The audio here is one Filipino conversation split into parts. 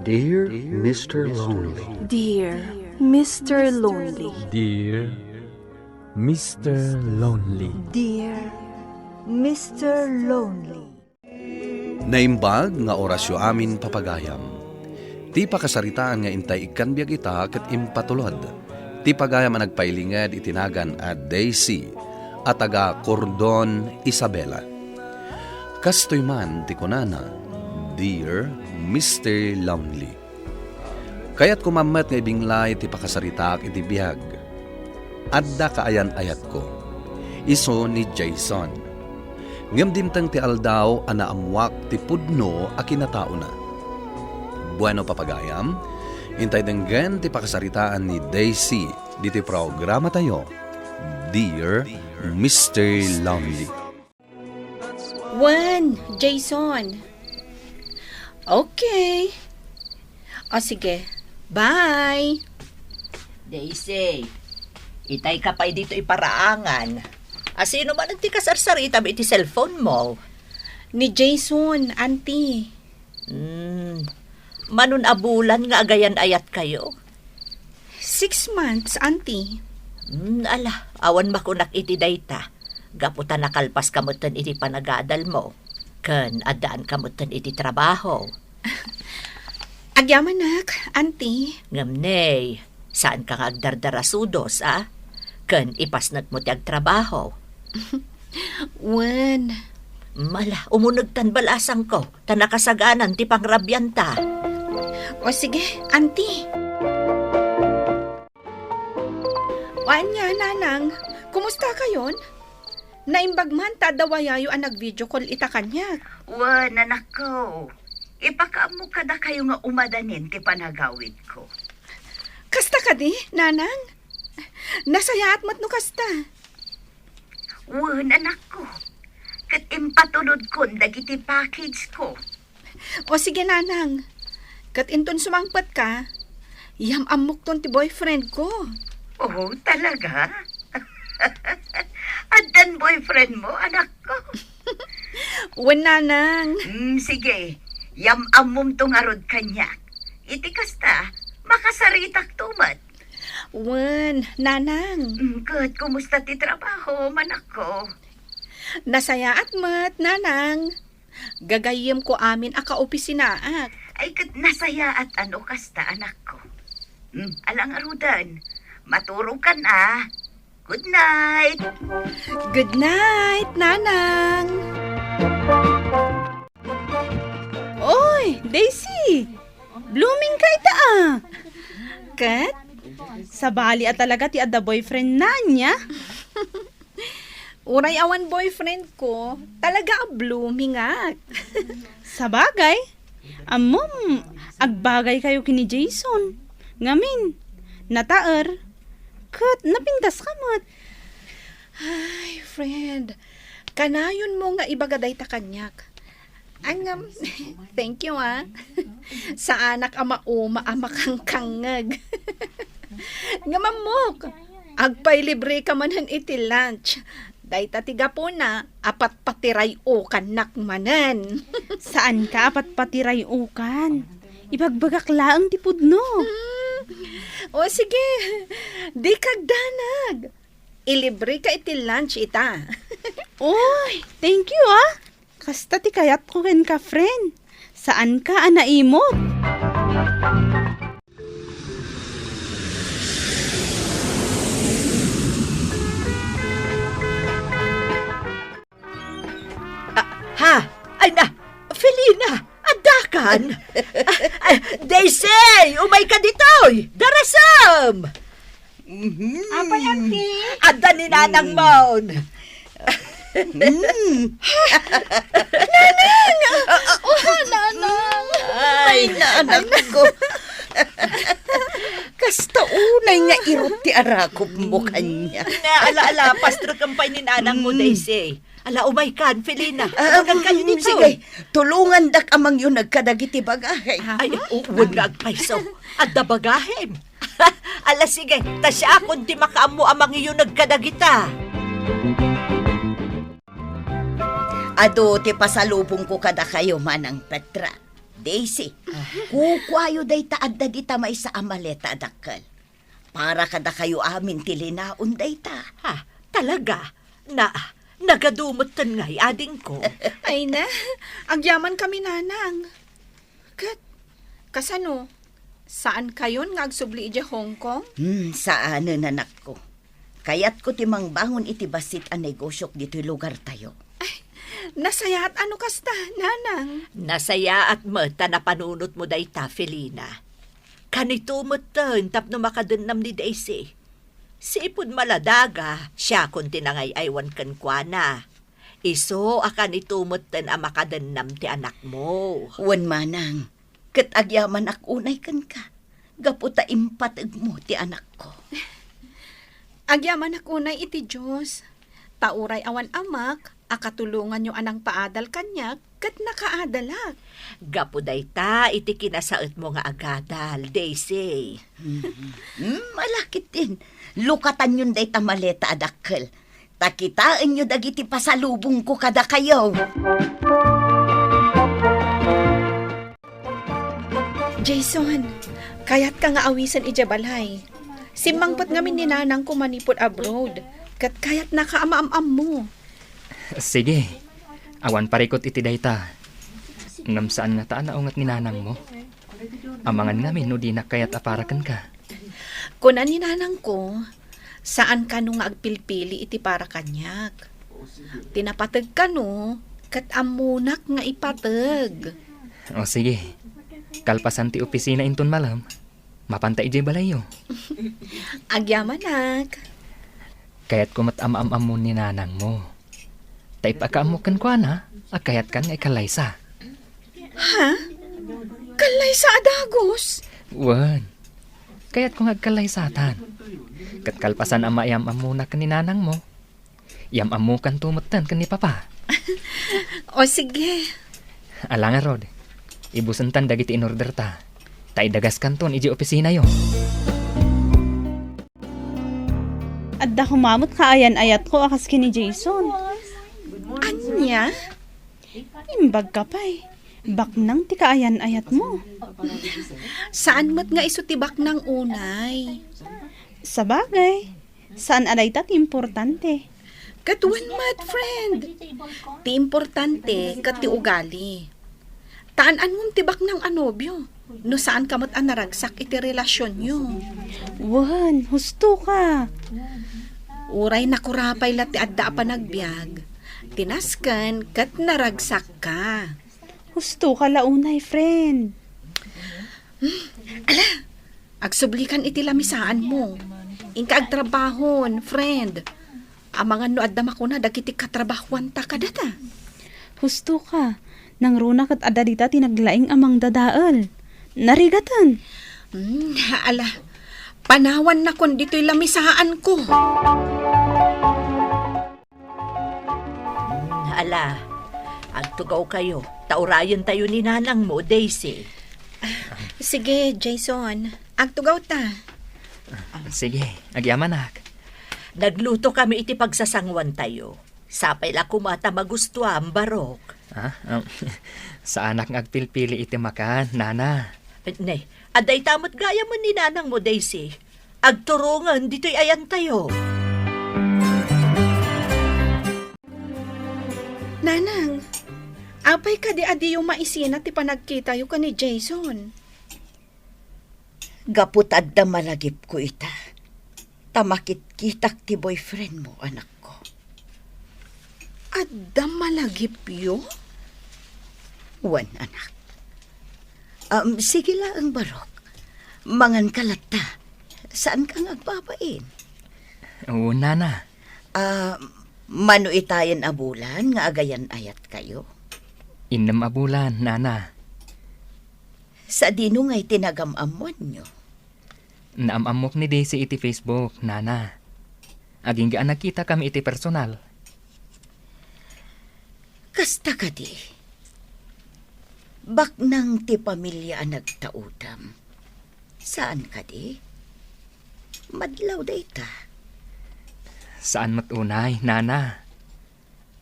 Dear Mr. Lonely. Dear Mr. Lonely. Dear Mr. Lonely. Dear Mr. Lonely. Naimbag nga orasyo amin papagayam. Ti pakasaritaan nga intay ikan biag ita ket impatulod. Ti pagayam ang nagpailingad itinagan at Daisy at taga Cordon Isabela. Kastoy man ti kunana, Dear Mr. Lonely. Kaya't kumamat nga ibinglay ti pakasaritak iti biyag. Adda kaayan ayat ko. Iso ni Jason. Ngam dimtang ti aldaw ana amwak ti pudno a kinatao na. Bueno papagayam, intay denggan ti pakasaritaan ni Daisy diti programa tayo, Dear Mr. Lonely. Jason. Okay. O sige, bye. Daisy, itay ka pa dito iparaangan. Sino man ang tikasarsarita ba iti cellphone mo? Ni Jason, auntie. Manun abulan nga agayan ayat kayo. 6 months, auntie. Ala, awan makunak iti dayta. Gaputan nakalpas kamutan iti panagadal mo. Ken adaan kamutan iti trabaho. Agyamanak, auntie. Ngamney, saan ka nga agdardarasudos, ah? Ken ipasnat mo ti agtrabaho. Mala, umunagtan balasang ko. Tanakasaganan ti pangrabyanta. O sige, auntie. Anya, nanang. Kumusta kayon? Naimbag man tadawayayo ang nag-video call ita kanya. Anak ko. Ipakaamok ka na kayo nga umadanin ti panagawid ko. Kasta ka di, nanang? Nasayaat mo't no kasta. Anak ko. Kat impatulod ko dagiti package ko. O sige, nanang. Kat inton sumangpat ka, yamamok ton ti boyfriend ko. Oh, talaga? Adan boyfriend mo, anak ko? Nanang. Sige, yamamom tong arod kanyak. Iti kasta, makasaritak tumat. Nanang. Good, kumusta ti trabaho, manak ko? Nasayaat mat, nanang. Gagayim ko amin aka-opisinaat. Ay, kat nasaya at ano kasta, anak ko. Alang arudan, maturog ka na. Good night. Good night, nanang. Oy, Daisy! Blooming ka ita ah! Kat? Sa bali at talaga ti adda boyfriend na niya? Uray awan boyfriend ko, talaga blooming at. Sa bagay, amom, agbagay kayo kini Jason. Ngamin, nataer. Kat, napintas ka mat. Ay, friend, kanayon mo nga ibagaday ta kanyak. Thank you sa anak ama amakang kangag. Nga mamok, agpay libre ka manan iti lunch. Dayta tiga po na, apat patiray o kanak manan. Saan ka apat patiray ukan? Ibagbagak laang ti pudno. O sige, di kagdanag. Ilibre ka iti lunch ita. Oy, thank you Kasta ti kayat ko ken ka friend. Saan ka anaimot? Ay na, Felina, adakan. Daisy, umay ka ditoy. Darasam. Apay, auntie? Ada ni nanang maun. Nanang! Ay, anak ko. Kasta unay nga irot ti arakop mo kanya. Ala, pastro kampay ni nanang mo, Daisy. Ala, umay kan, Felina. Huwag kayo dito. Sige, tulungan dak amang yun nagkadagiti bagahay. Ay, huwag na agpaiso. Adda bagahem. Ala, sige. Tasya akong di makaamo amang iyo nagkadagita. Ado ti pasalubong ko kada kayo manang Petra. Daisy, kukwayo day taad da di tamay sa amaleta adakkel. Para kada kayo amin tilinaon day ta. Ha, talaga? Nagadumot tan ngay ading ko. Ay na, agyaman kami nanang. Kat, kasano? Saan kayon nga agsubli ija Hong Kong? Saan nanak ko? Kayat ko timang bangon iti basit ang negosyok dito'y lugar tayo. Nasaya at ano kasta, nanang? Nasaya at mata na panunot mo day ta, Felina. Kanito mo tan tapno makadunam ni Daisy. Sipod maladaga, siya kung tinangay aywan kan kwa na. Iso akan itumot tan ang makadunam ti anak mo. Wan manang, kat agyaman ak unay kan ka. Gaputa impatag mo ti anak ko. Agyaman ako na iti Diyos. Tauray awan amak, akatulungan yung anang paadal kanyak, kat nakaadalak. Gapuday ta, iti kinasaot mo nga agadal, Daisy. Malakit din. Lukatan yun day tamaleta adakkel. Takitaan nyo dagiti pasalubong ko kada kayo. Jason, kayat ka nga awisan ija balay. Simangpot ngamin ni nanang ko manipod abroad. Kat kayat nakaamam-am mo. Sige, awan parikot iti dayta. Ngam saan nga taan naungat ni nanang mo? Amangan ngamin no di na kayat aparakan ka. Kunan ni nanang ko, saan ka nung agpilpili iti para kanyak? Tinapatag ka no, kat amunak nga ipatag. O sige, kalpasan ti opisina inton malam. Mapantay ijay balayo. Agyamanak. Kayat ko matam-am mo ni nanang mo. Taipakaamukan ko na, kayat kan ngay kalaysa. Ha? Kalaysa adagos? Wan. Kayat ko ngagkalaysatan. Kat kalpasan ama yam amuna ka ni nanang mo. Yam amukan tumutan ka ni papa. O sige. Alangan rod, ibusantan dagiti in order ta. Taidagas kanton iji opisina yo. Adda humamot kaayan ayat ko akas kini Jason. Anya? Imbag ka pa'y. Baknang ti kaayan ayat mo. Saan mo't nga isutibak ng unay? Sa bagay, saan aday tat importante? Katuan mat, friend. Ti importante, kat ti ugali. Taan mong tibak ng anobyo. No saan kamot ang naragsak iti relasyon nyo. Wan, husto ka. Uray nakurapay lati adda pa nagbiag. Tinaskan kat naragsak ka. Husto ka launay, friend. Agsublikan iti lamisaan mo. Inka agtrabahon, friend. Amangan no adda makuna dagiti katrabahuan ta kadata. Husto ka. Nang runa kat adda dita tinaglaing amang dadaal. Narigatan. Panawan na kon dito'y lamisaan ko. Agtugaw kayo. Taurayan tayo ni nanang mo, Daisy. Sige, Jason. Agtugaw ta. Sige, agyamanak. Nagluto kami iti pagsasangwan tayo. Sapay la kumata magusto ang barok. Sa anak ngagpilpili iti makan, nana. Nay, aday tamot gaya mo ni nanang mo, Daisy. Agturungan, dito'y ayan tayo. Nanang, apay ka di adi yung maisina ti panagkita yung ka ni Jason. Gaputad da malagip ko ita. Tamakit kitak ti boyfriend mo, anak ko. Adda malagip yo? Wan, anak. Sige lang ang barok. Mangan kalata. Saan ka nagpapain? Oo, nana. Manuitayan abulan nga agayan ayat kayo. Inam abulan, nana. Sa dino nga'y tinagamamuan nyo. Naamamok ni Daisy iti Facebook, nana. Aging gaan nakita kami iti personal. Kasta ka di. Baknang ti pamilya nagtaudam. Saan ka di? Madlaw da ita. Saan matunay, nana?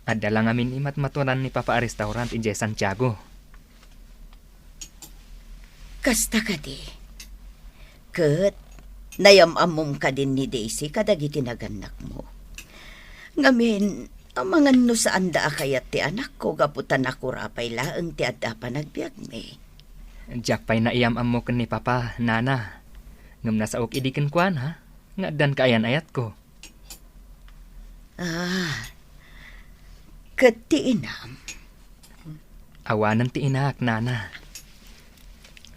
Adala ngamin imat maturan ni Papa a restaurant in Santiago. Kasta ka di. Kat, nayamamom ka din ni Daisy kadagi tinaganak mo. Ngamin, amangan no saan da kayat ti anak ko, gaputan ako rapay laang ti adda pa nagbiag me. Jack pa'y naiyam-am mo kan ni Papa, Nana. Ngam nasa ok idikin kuan ha? Nga dan kaayan ayat ko. Kat ti inam. Awanan ti inak, Nana.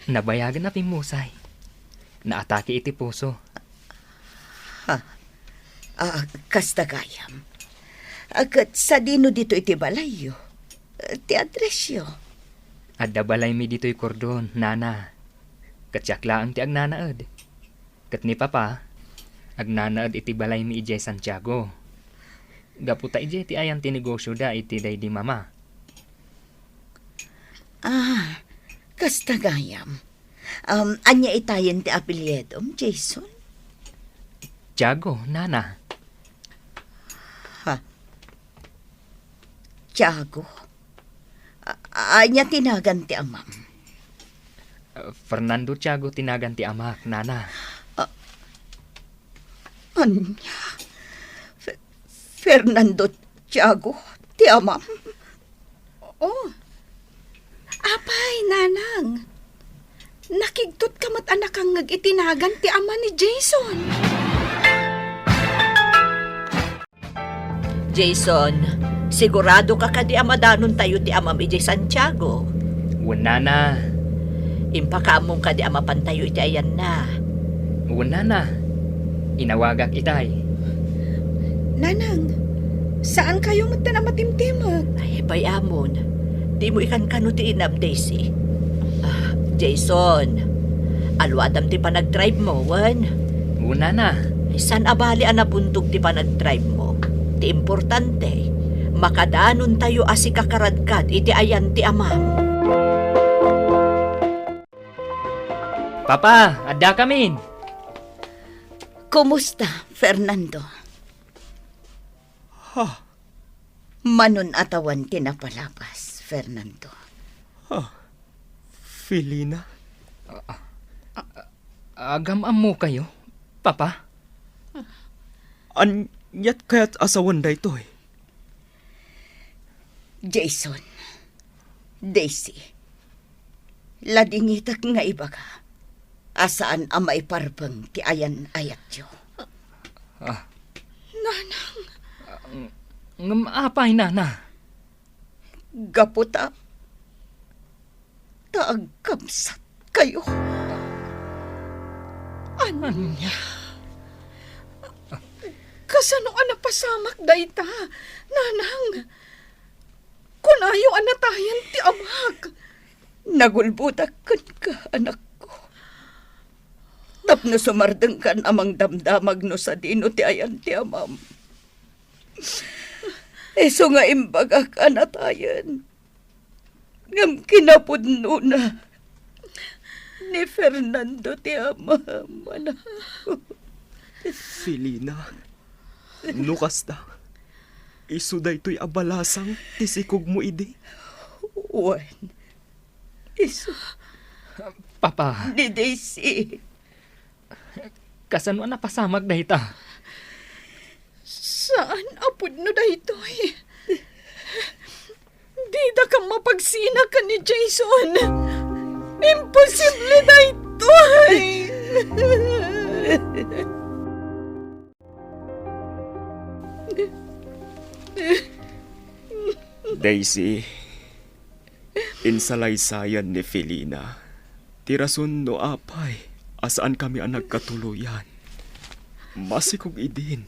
Nabayagan na pimusay. Naatake iti puso. Kasta gayam. Kat sa dino dito iti balayo. Ti adresyo. Adda balay mi dito'y kordon, Nana. Katsyaklaang ti agnanaad. Kat ni Papa, agnanaad iti balay mi ijay Santiago. Gaputa ijay ti ayan ti negosyo da iti day di mama. Kasta gayam. Anya itayen ti apelyedom, Jason? Tiago, Nana. Tiago? Anya tinagan ti amam? Fernando Tiago tinagan ti amak, Nana. Anya? Fernando Tiago ti amam? Oh, apay, Nanang. Nakigtot ka mat anak kang itinagan ti ama ni Jason. Jason, sigurado ka kadi amadanon tayo ti amam ijay Santiago. Nana. Impakaamong kadi amapan tayo iti ayan na. Nana. Inawagak itay. Nanang, saan kayo mata na matimtimag? Ay, bayamon. Di mo ikan kano ti inam, Daisy. Jason, alwadam ti pa nag-drive mo, wan? Nana. San abali anabuntog ti pa nag-drive mo? Ti importante, makadanon tayo asi kakaradkad iti ayan ti amam. Papa, adda kamin. Kumusta, Fernando? Manon atawan tinapalabas, Fernando. Felina? Agam-am mo kayo, Papa? Anyat kaya't asawan da ito eh. Jason, Daisy, ladingitak nga iba ka. Asaan ang maiparbang ti ayan ayat yo? Nanang. Ngapay, Nana. Gaputa, taagkamsat kayo. Anya? Kasano ka napasamak dayta, Nanang? Kunayo anatayan ti amag. Nagulbudak ka, anak ko. Tapno sumardeng kan amang damdamag no sa dino ti ayan ti amam. Eso nga imbaga ka natayan. Ngam kinapudno na ni Fernando ti amam, anak ko. Felina, nukas da. Isu da ito'y abalasang tisikog mo idi. Juan, isu. Papa. Di Daisy. Kasano napasamag na ita? Saan apod no daytoy? Di da ka mapagsina ka ni Jason. Imposible daytoy. Daisy, insalaysayan ni Felina. Tirasun no apay, asaan kami ang nagkatuluyan. Masikog idin.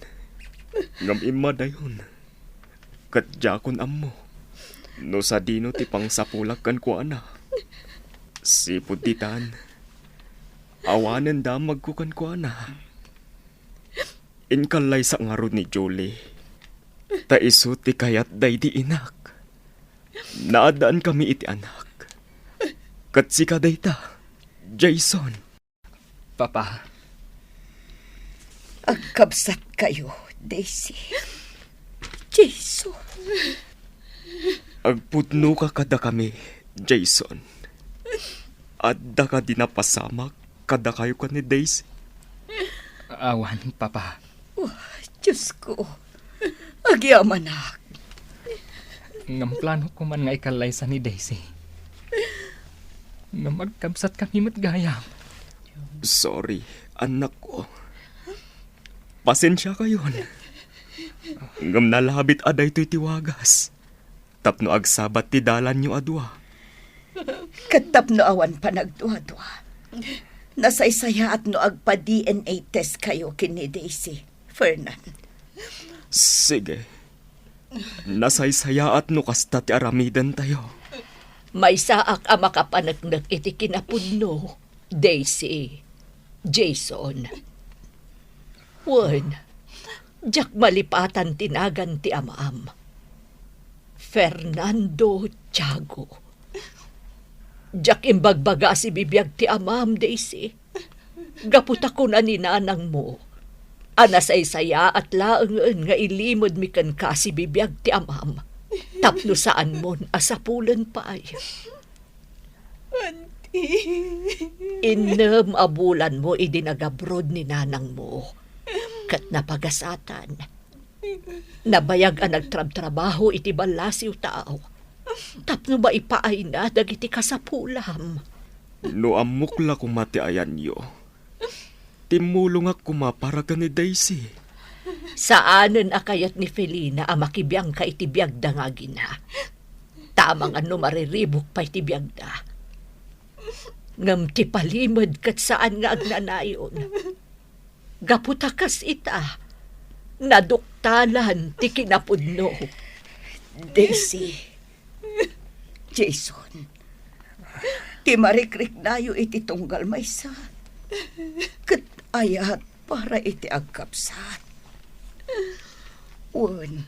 Ngam ima dayon. Katjakon ammo. No sa dino ti pang sapulak kan ko ana. Sipod titan. Awanen damag ko kan ko ana. Inkalay sa ngaro ni Jolie. Taiso ti kayat day di inak. Naadaan kami iti anak. Katsika day ta, Jason. Papa. Agkabsat kayo, Daisy. Jason. Agpudno ka kada kami, Jason. Adda ka di napasamak kada kayo ka ni Daisy. Awan, Papa. Diyos ko. Agyaman na. Ngam plano ko man nga ikalay sa ni Daisy. Nga magkabsat kami matgayam. Sorry, anak ko. Pasensya kayon. Ngam nalabit aday to'y tiwagas. Tapno agsabat ti dalan nyo adwa. Katapno awan pa nagduwa-duwa. Nasaysaya at no agpa-DNA test kayo kini Daisy, Fernan. Sige. Nasaysaya at no kasta ti aramidan tayo. May saak ang makapanagnak iti kinapudno, Daisy, Jason. Wan, jak malipatan tinagan ti amaam. Fernando Tiago. Jak imbagbaga si bibiyag ti amam, Daisy. Gaputa ko na ni nanang mo. Anasaysaya at laeng nga ilimod mi kan ka si bibiyag ti amam. Tapno saan mon asapulan pa ay. Inem abulan mo idinagabrod ni nanang mo. Kat napagasatan. Nabayag ang nagtrabaho iti balasiw tao. Tapno ba ipaay na dagiti kasapulam? No amukla kumati ayan yo. Timulong ak kumapara ka ni Daisy. Saanen akayat ni Felina ang makibiyang ka iti biyagda nga gina. Tamang ano mariribok pa iti biyagda. Ngam ti palimod kat saan nga agnanayon. Gaputakas ita. Naduktalan ti kinapudno. Daisy, Jason, ti marikrik nayo iti tunggal maysa. Kat ayat para iti agkapsat. Wan,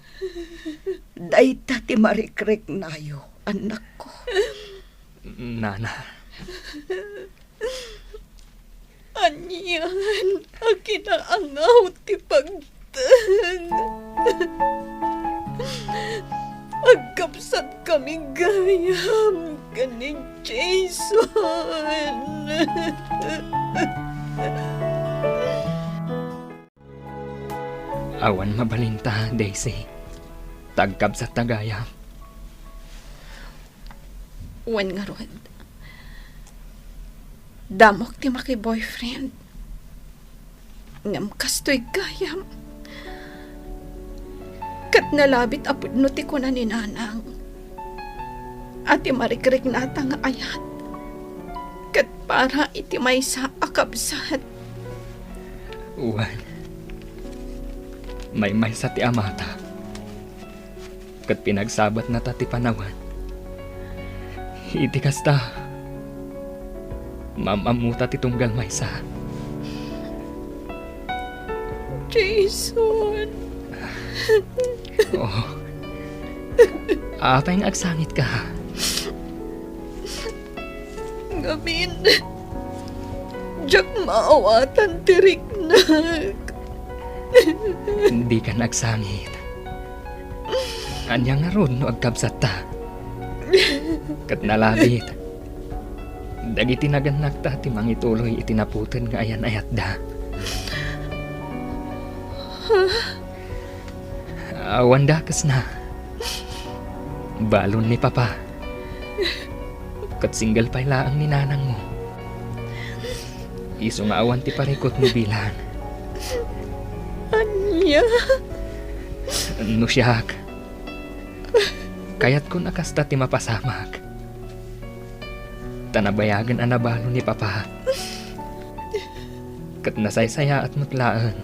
dayta ti marikrik nayo, anak ko. Nana. Anyan, akinaangaw ti pagtan. Agkapsat kaming gayam kaning Jason. Awan mabalinta, Daisy. Tagkabsat tagayam. Wan nga rod. Damok ti maki-boyfriend. Ngam kastoy gayam. Kat nalabit apod no ti ko na ni nanang. At marikrik nata nga ayat. Kat para iti may sa akabsat. Uwan. May sa ti amata. Kat pinagsabat na tati panawan. Iti kasta. Mamamuta ti tunggal may sa. Jason. Oo. Apay nga agsangit ka. Ngamin. Diyak maawatan tiriknag. Hindi ka nagsangit. Anya nga ron no agkabsat ta. Kat nalabit. Dagiti naganak ta ti mangituloy itinaputan nga ayan ayat da. Awan dakas na. Balon ni Papa. Kat single pa ilaang ni nanang mo. Iso nga awan ti parikot mo bilan. Anya? No siyak. Kayat ko nakasta ti mapasamak. Tanabayagan ang nabalo ni Papa. Kat nasaysaya at mutlaan.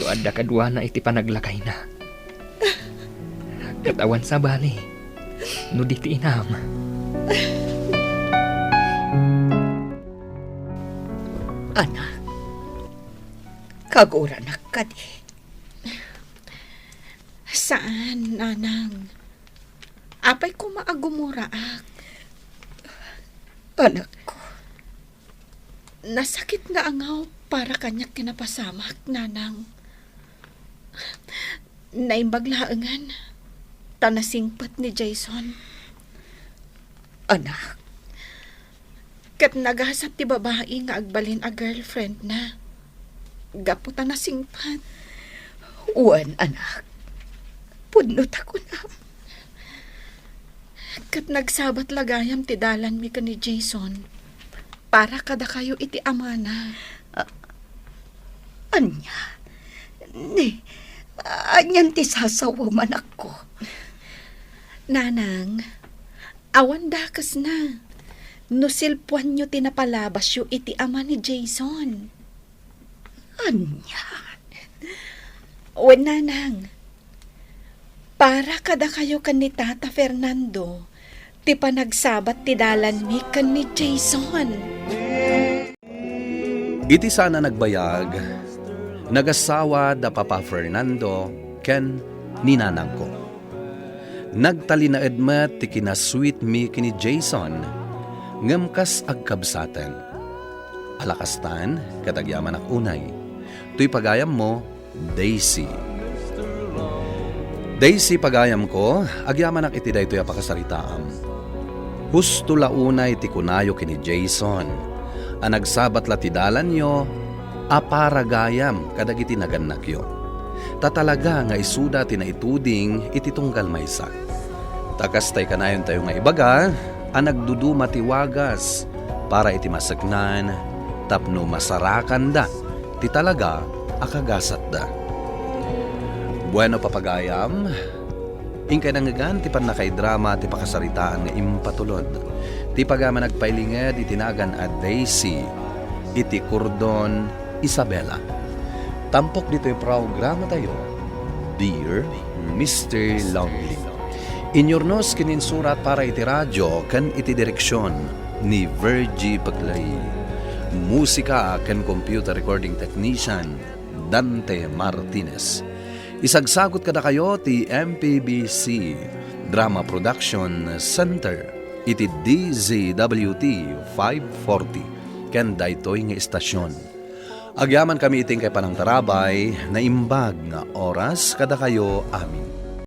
Luad da kadwa na iti panaglakay na. Katawan sa bali. No di ti inam. Anak, kagura na ka di. Saan, nanang? Apay ko maagumuraak. Anak ko. Nasakit nga angaw para kanya kinapasamak, nanang. Naimbaglaangan. Tanasingpat ni Jason. Anak, Kat nagasap ti babae nga agbalin a girlfriend na. Gaputa na singpat. Uwan, anak. Pudnot ako na. Kat nagsabat lagayam ti dalan mi ka ni Jason. Para kada kayo iti amana. Anya? Anyan ti sasawa man ako. Nanang, awan dakas na. No silpuan nyo tinapalabas yu iti ama ni Jason. Anya? O nanang, para kada kayo kan ni Tata Fernando, ti panagsabat ti dalan mi kan ni Jason. Iti sana nagbayag, nagasawa da Papa Fernando ken ninanang ko. Nagtalinaed met ti kinasweet mi kini Jason, ngamkas agkabsatan. Alakastan, katagyaman ak unay. Tuy pagayam mo, Daisy. Daisy pagayam ko, agyaman ak iti daytoy apakasaritaam. Husto launay ti kunayo kini Jason. Anagsabat la ti dalan yo, aparagayam kadagiti nagannak yo. Tatalaga nga isuda ti naituding iti tunggal maysa. Takastay kanayon tayo nga ibaga, anagduduma ti wagas para iti masagnan, tapno masarakan da, ti talaga akagasat da. Bueno papagayam, ingkay nangagan ti panakay drama ti pakasaritaan nga impatulod. Ti pagama nagpailinged itinagan at Daisy, iti Kordon Isabela. Tampok dito yung programa tayo, Dear Mr. Lonely. Inyornos kininsurat para iti radyo kan iti direksyon ni Virgie Paglay. Musika kan computer recording technician Dante Martinez. Isagsagot kada kayo ti MPBC Drama Production Center iti DZWT 540 ken daytoy nga istasyon. Agyaman kami iting kay panang tarabay na imbag nga oras kada kayo amin.